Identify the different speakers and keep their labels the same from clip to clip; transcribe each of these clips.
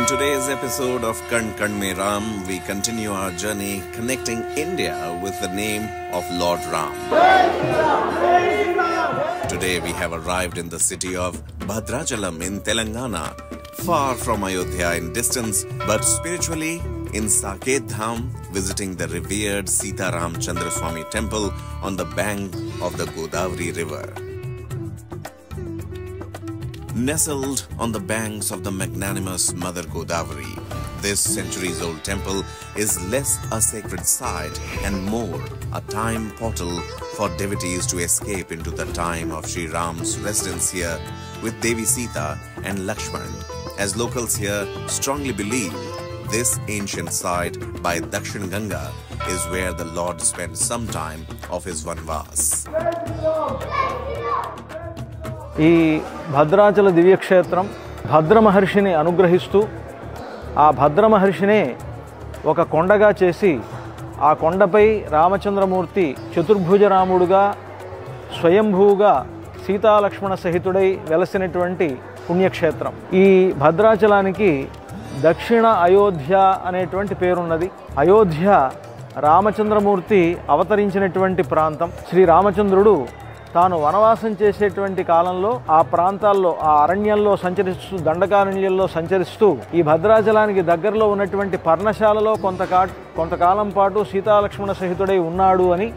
Speaker 1: In today's episode of Kan Kan Me Ram, we continue our journey connecting India with the name of Lord Ram. Today we have arrived in the city of Bhadrachalam in Telangana, far from Ayodhya in distance, but spiritually in Saket Dham, visiting the revered Sita Ram Chandra Swami temple on the bank of the Godavari river. Nestled on the banks of the magnanimous Mother Godavari, this centuries-old temple is less a sacred site and more a time portal for devotees to escape into the time of Sri Ram's residence here with Devi Sita and Lakshman, as locals here strongly believe this ancient site by Dakshin Ganga is where the Lord spent some time of his vanvas.
Speaker 2: ఈ భద్రాచల దివ్యక్షేత్రం భద్ర మహర్షిని అనుగ్రహిస్తూ ఆ భద్ర మహర్షినే ఒక కొండగా చేసి ఆ కొండపై రామచంద్రమూర్తి చతుర్భుజ రాముడుగా స్వయంభూగా సీతాలక్ష్మణ సహితుడై వెలసినటువంటి పుణ్యక్షేత్రం. ఈ భద్రాచలానికి దక్షిణ అయోధ్య అనేటువంటి పేరున్నది. అయోధ్య రామచంద్రమూర్తి అవతరించినటువంటి ప్రాంతం. శ్రీ రామచంద్రుడు తాను వనవాసం చేసేటువంటి కాలంలో ఆ ప్రాంతాల్లో ఆ అరణ్యంలో సంచరిస్తూ దండకారణ్యంలో సంచరిస్తూ ఈ భద్రాచలానికి దగ్గరలో ఉన్నటువంటి పర్ణశాలలో కొంతకాలం పాటు సీతాలక్ష్మణ సహితుడై ఉన్నాడు అని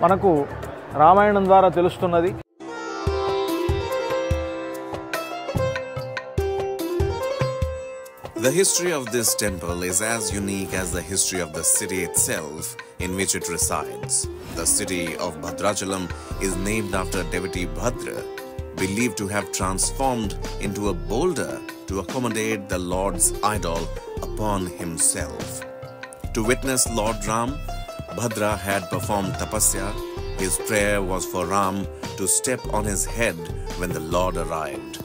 Speaker 2: మనకు రామాయణం ద్వారా తెలుస్తున్నది.
Speaker 1: The history of this temple is as unique as the history of the city itself in which it resides. The city of Bhadrachalam is named after devotee Bhadra, believed to have transformed into a boulder to accommodate the Lord's idol upon himself. To witness Lord Ram, Bhadra had performed tapasya. His prayer was for Ram to step on his head when the Lord arrived.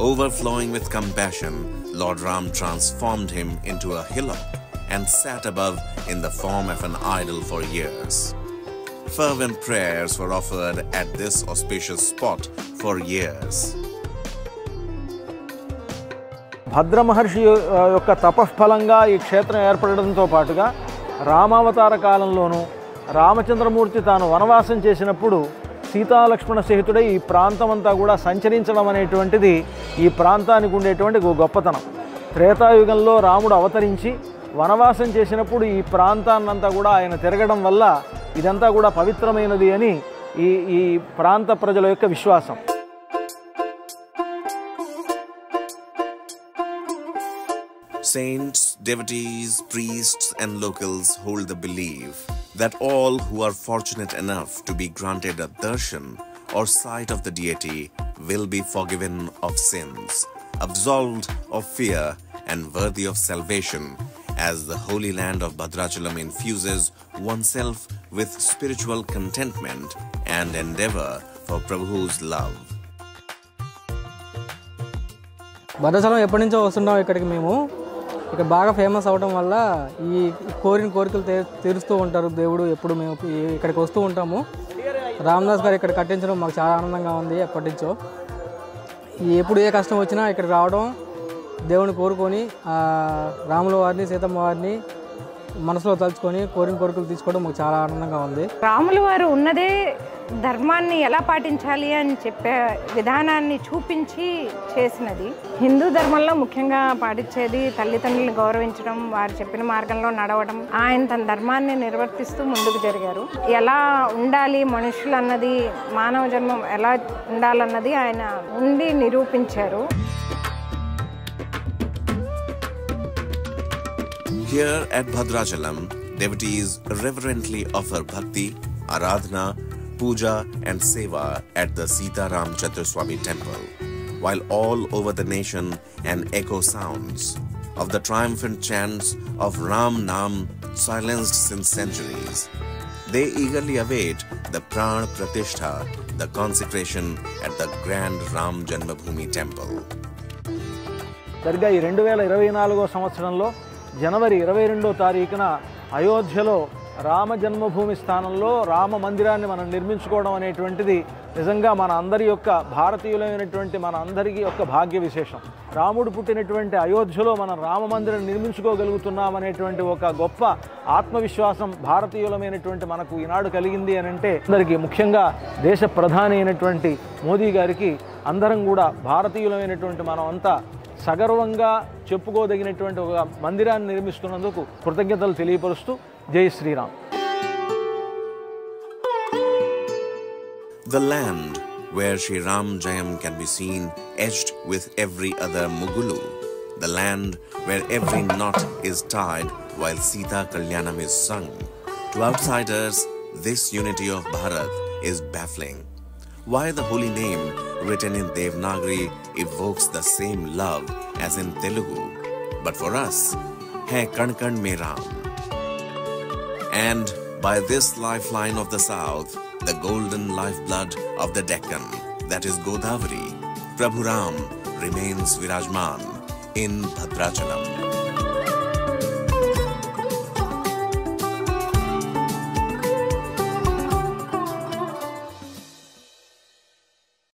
Speaker 1: Overflowing with compassion, Lord Ram transformed him into a hillock and sat above in the form of an idol for years. Fervent prayers were offered at this auspicious spot for years.
Speaker 2: భద్ర మహర్షి యొక్క తపఫలంగా ఈ క్షేత్రం ఏర్పడడంతో పాటుగా రామావతార కాలంలోనూ రామచంద్రమూర్తి తాను వనవాసం చేసినప్పుడు సీతాలక్ష్మణ సహితుడై ఈ ప్రాంతం అంతా కూడా సంచరించడం అనేటువంటిది ఈ ప్రాంతానికి ఉండేటువంటి గొప్పతనం. త్రేతాయుగంలో రాముడు అవతరించి వనవాసం చేసినప్పుడు ఈ ప్రాంతాన్నంతా కూడా ఆయన తిరగడం వల్ల ఇదంతా కూడా పవిత్రమైనది అని ఈ ప్రాంత ప్రజల యొక్క విశ్వాసం.
Speaker 1: Saints, devotees, priests and locals hold the belief that all who are fortunate enough to be granted a darshan or sight of the deity will be forgiven of sins, absolved of fear and worthy of salvation, as the holy land of Bhadrachalam infuses oneself with spiritual contentment and endeavor for Prabhu's love.
Speaker 3: Bhadrachalam ఎప్పటి నుంచో వస్తున్నాం ఇక్కడికి. మేము ఇక్కడ బాగా famous అవడం వల్ల ఈ కోరికలు తీరుస్తూ ఉంటారు దేవుడు. ఎప్పుడు మేము ఇక్కడికి వస్తూ ఉంటాము. రామదాస్ గారు ఇక్కడ కట్టించడం మాకు చాలా ఆనందంగా ఉంది. ఎప్పటి నుంచో ఎప్పుడు ఏ కష్టం వచ్చినా ఇక్కడికి రావడం, దేవుని కోరుకొని రాముల వారిని సీతమ్మ వారిని మనసులో తలుచుకొని కోరికలు తీసుకోవడం మాకు చాలా ఆనందంగా ఉంది.
Speaker 4: రాముల వారు ఉన్నదే ధర్మాన్ని ఎలా పాటించాలి అని చెప్పే విధానాన్ని చూపించి చేసినది. హిందూ ధర్మంలో ముఖ్యంగా పాటించేది తల్లిదండ్రులను గౌరవించడం, వారు చెప్పిన మార్గంలో నడవడం. ఆయన తన ధర్మాన్ని నిర్వర్తిస్తూ ముందుకు జరిగారు. ఎలా ఉండాలి మనుషులు అన్నది, మానవ జన్మం ఎలా ఉండాలన్నది ఆయన ఉండి నిరూపించారు.
Speaker 1: Here at Bhadrachalam, devotees reverently offer bhakti, aradhana, puja and seva at the Sita Ram Chandra Swami temple, while all over the nation an echo sounds of the triumphant chants of Ram Nam silenced since centuries. They eagerly await the Pran Pratishtha, the consecration at the grand Ram Janmabhoomi temple.
Speaker 2: సరిగ్గా ఈ 2024 సంవత్సరంలో జనవరి 22వ తారీఖున అయోధ్యలో రామ జన్మభూమి స్థానంలో రామ మందిరాన్ని మనం నిర్మించుకోవడం అనేటువంటిది నిజంగా మన అందరి యొక్క భారతీయులైనటువంటి మన అందరికీ యొక్క భాగ్య విశేషం. రాముడు పుట్టినటువంటి అయోధ్యలో మనం రామమందిరం నిర్మించుకోగలుగుతున్నామనేటువంటి ఒక గొప్ప ఆత్మవిశ్వాసం భారతీయులమైనటువంటి మనకు ఈనాడు కలిగింది అని అంటే అందరికీ, ముఖ్యంగా దేశ ప్రధాని అయినటువంటి మోదీ గారికి అందరం కూడా భారతీయులమైనటువంటి మనం అంతా సగర్వంగా చెప్పుకోదగినటువంటి ఒక మందిరాన్ని నిర్మిస్తున్నందుకు కృతజ్ఞతలు తెలియపరుస్తూ జై Sriram.
Speaker 1: The land where Sri Ram Jayam can be seen etched with every other Mugulu. The land where every knot is tied while Sita Kalyanam is sung. To outsiders, this unity of Bharat is baffling. Why the holy name written in Devanagari evokes the same love as in Telugu? But for us, hai kan kan mein Ram. And by this lifeline of the south, the golden lifeblood of the Deccan, that is Godavari, Prabhu Ram remains Virajman in Bhadrachalam.